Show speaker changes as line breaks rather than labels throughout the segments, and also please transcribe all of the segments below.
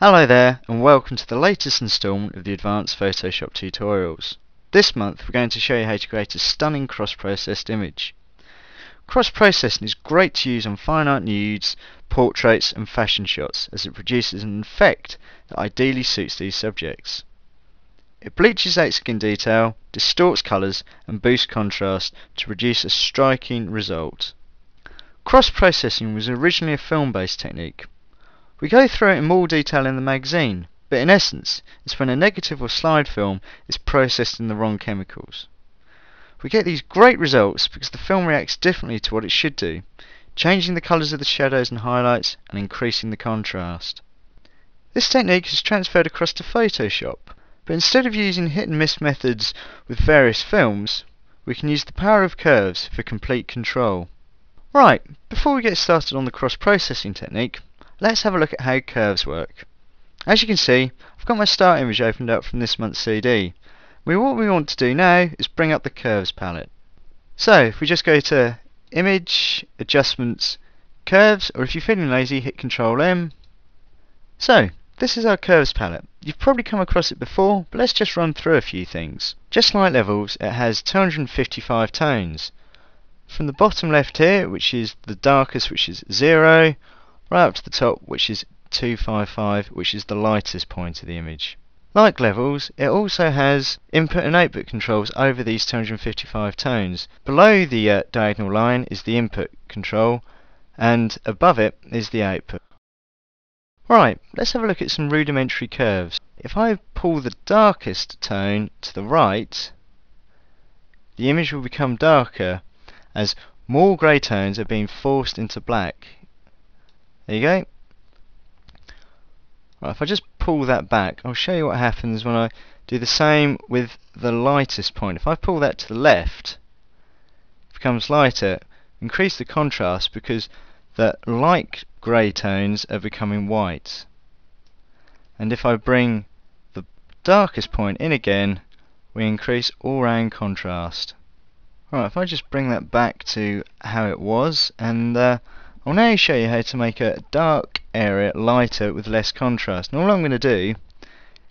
Hello there, and welcome to the latest instalment of the Advanced Photoshop tutorials. This month we're going to show you how to create a stunning cross-processed image. Cross-processing is great to use on fine art nudes, portraits and fashion shots, as it produces an effect that ideally suits these subjects. It bleaches out skin detail, distorts colours and boosts contrast to produce a striking result. Cross-processing was originally a film-based technique. We go through it in more detail in the magazine, but in essence, it's when a negative or slide film is processed in the wrong chemicals. We get these great results because the film reacts differently to what it should do, changing the colours of the shadows and highlights and increasing the contrast. This technique is transferred across to Photoshop, but instead of using hit and miss methods with various films, we can use the power of curves for complete control. Right, before we get started on the cross-processing technique, let's have a look at how curves work. As you can see, I've got my start image opened up from this month's CD. What we want to do now is bring up the curves palette. So if we just go to Image, Adjustments, Curves, or if you're feeling lazy, hit Ctrl M. So this is our curves palette. You've probably come across it before, but let's just run through a few things. Just like levels, it has 255 tones. From the bottom left here, which is the darkest, which is 0, right up to the top, which is 255, which is the lightest point of the image. Like levels, it also has input and output controls over these 255 tones. Below the diagonal line is the input control, and above it is the output. Right, let's have a look at some rudimentary curves. If I pull the darkest tone to the right, the image will become darker as more grey tones are being forced into black. There you go. Right, if I just pull that back, I'll show you what happens when I do the same with the lightest point. If I pull that to the left, it becomes lighter. Increase the contrast because the light grey tones are becoming white. And if I bring the darkest point in again, we increase all round contrast. Right, if I just bring that back to how it was, and I'll now show you how to make a dark area lighter with less contrast. And all I'm going to do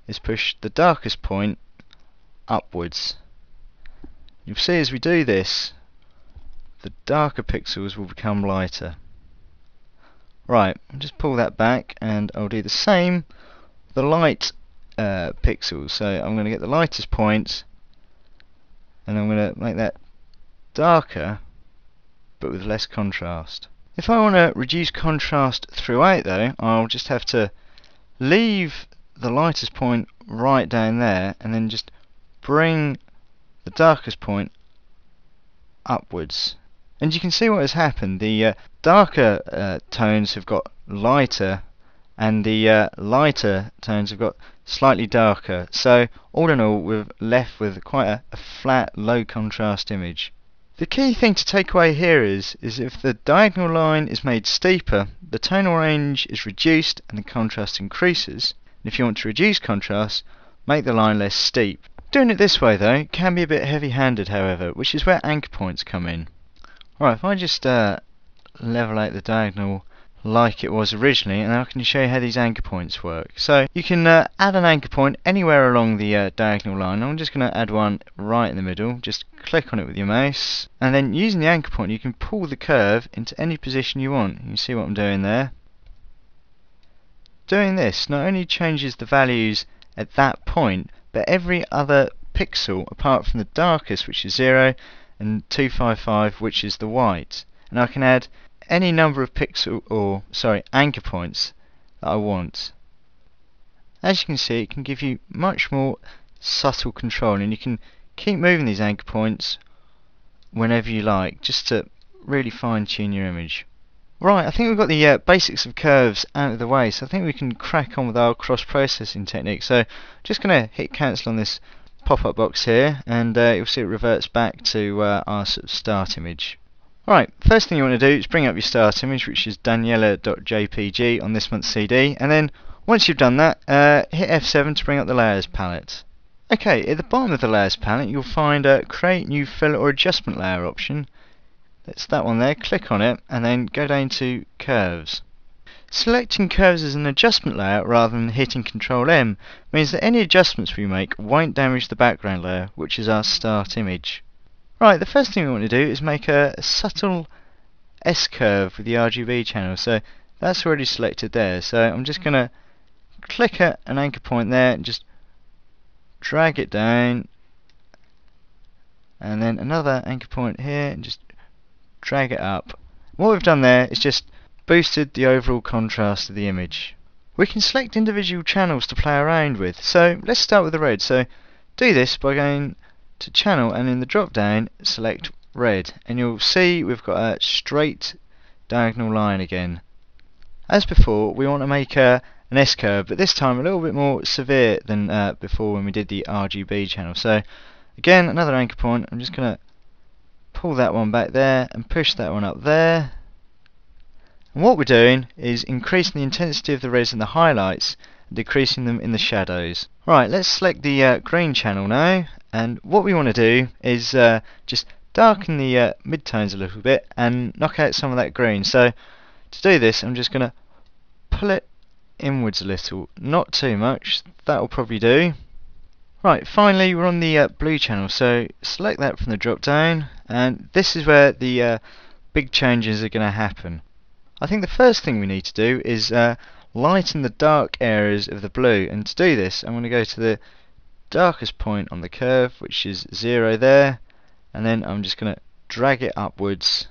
is push the darkest point upwards. You'll see as we do this, the darker pixels will become lighter. Right, I'll just pull that back and I'll do the same with the light pixels. So I'm going to get the lightest point and I'm going to make that darker but with less contrast. If I want to reduce contrast throughout though, I'll just have to leave the lightest point right down there and then just bring the darkest point upwards. And you can see what has happened. The darker tones have got lighter and the lighter tones have got slightly darker. So all in all, we're left with quite a flat, low contrast image. The key thing to take away here is if the diagonal line is made steeper, the tonal range is reduced and the contrast increases. And if you want to reduce contrast, make the line less steep. Doing it this way though can be a bit heavy-handed, however, which is where anchor points come in. Alright, if I just level out the diagonal like it was originally, and I can show you how these anchor points work. So you can add an anchor point anywhere along the diagonal line. I'm just going to add one right in the middle. Just click on it with your mouse, and then using the anchor point you can pull the curve into any position you want. You can see what I'm doing there. Doing this not only changes the values at that point, but every other pixel apart from the darkest, which is 0, and 255, which is the white. And I can add any number of anchor points that I want. As you can see, it can give you much more subtle control, and you can keep moving these anchor points whenever you like, just to really fine-tune your image. Right, I think we've got the basics of curves out of the way, so I think we can crack on with our cross-processing technique. So just going to hit cancel on this pop-up box here, and you'll see it reverts back to our sort of start image. Alright, first thing you want to do is bring up your start image, which is daniela.jpg on this month's CD, and then once you've done that, hit F7 to bring up the layers palette. Okay, at the bottom of the layers palette you'll find a create new fill or adjustment layer option. That's that one there, click on it and then go down to curves. Selecting curves as an adjustment layer rather than hitting Ctrl M means that any adjustments we make won't damage the background layer, which is our start image. Right, the first thing we want to do is make a subtle S-curve with the RGB channel. So that's already selected there. So I'm just going to click at an anchor point there and just drag it down, and then another anchor point here and just drag it up. What we've done there is just boosted the overall contrast of the image. We can select individual channels to play around with. So let's start with the red. So do this by going to channel and in the drop down select red, and you'll see we've got a straight diagonal line again. As before, we want to make an S-curve, but this time a little bit more severe than before when we did the RGB channel. So again, another anchor point. I'm just going to pull that one back there and push that one up there. And what we're doing is increasing the intensity of the reds in the highlights and decreasing them in the shadows. Right, let's select the green channel now, and what we want to do is just darken the midtones a little bit and knock out some of that green. So to do this, I'm just going to pull it inwards a little, not too much, that will probably do. Right, finally we're on the blue channel, so select that from the drop down, and this is where the big changes are going to happen. I think the first thing we need to do is lighten the dark areas of the blue, and to do this I'm going to go to the darkest point on the curve, which is 0 there, and then I'm just going to drag it upwards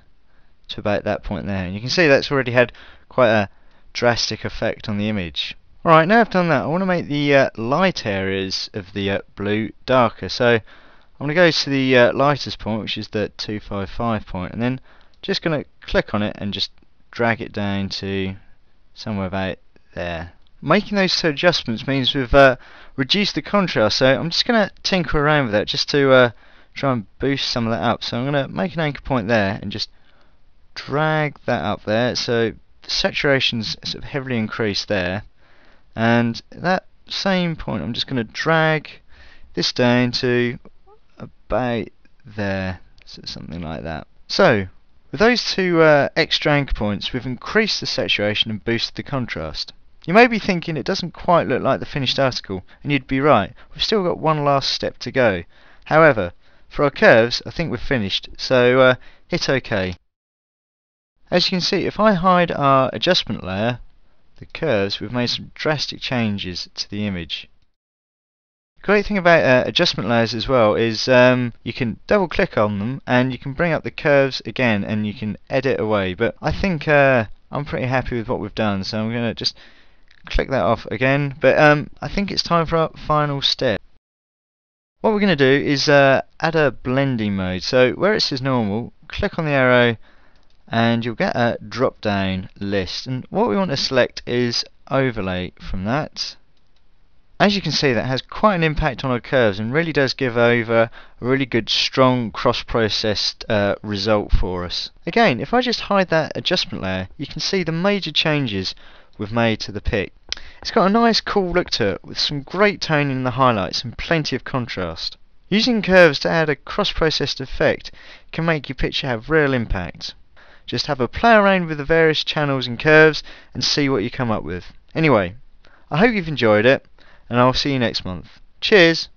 to about that point there, and you can see that's already had quite a drastic effect on the image. Alright, now I've done that, I want to make the light areas of the blue darker, so I'm going to go to the lightest point, which is the 255 point, and then just going to click on it and just drag it down to somewhere about there. Making those two adjustments means we've reduced the contrast, so I'm just going to tinker around with that just to try and boost some of that up. So I'm going to make an anchor point there and just drag that up there, so the saturation's sort of heavily increased there, and at that same point I'm just going to drag this down to about there, so something like that. So with those two extra anchor points, we've increased the saturation and boosted the contrast. You may be thinking it doesn't quite look like the finished article, and you'd be right. We've still got one last step to go. However, for our curves, I think we're finished, so hit OK. As you can see, if I hide our adjustment layer, the curves, we've made some drastic changes to the image. The great thing about adjustment layers as well is you can double click on them and you can bring up the curves again and you can edit away, but I think I'm pretty happy with what we've done, so I'm going to just click that off again, but I think it's time for our final step. What we're going to do is add a blending mode, so where it says normal, click on the arrow and you'll get a drop down list, and what we want to select is overlay from that. As you can see, that has quite an impact on our curves and really does give over a really good strong cross-processed result for us. Again, if I just hide that adjustment layer, you can see the major changes we've made to the pic. It's got a nice cool look to it with some great toning in the highlights and plenty of contrast. Using curves to add a cross-processed effect can make your picture have real impact. Just have a play around with the various channels and curves and see what you come up with. Anyway, I hope you've enjoyed it, and I'll see you next month. Cheers!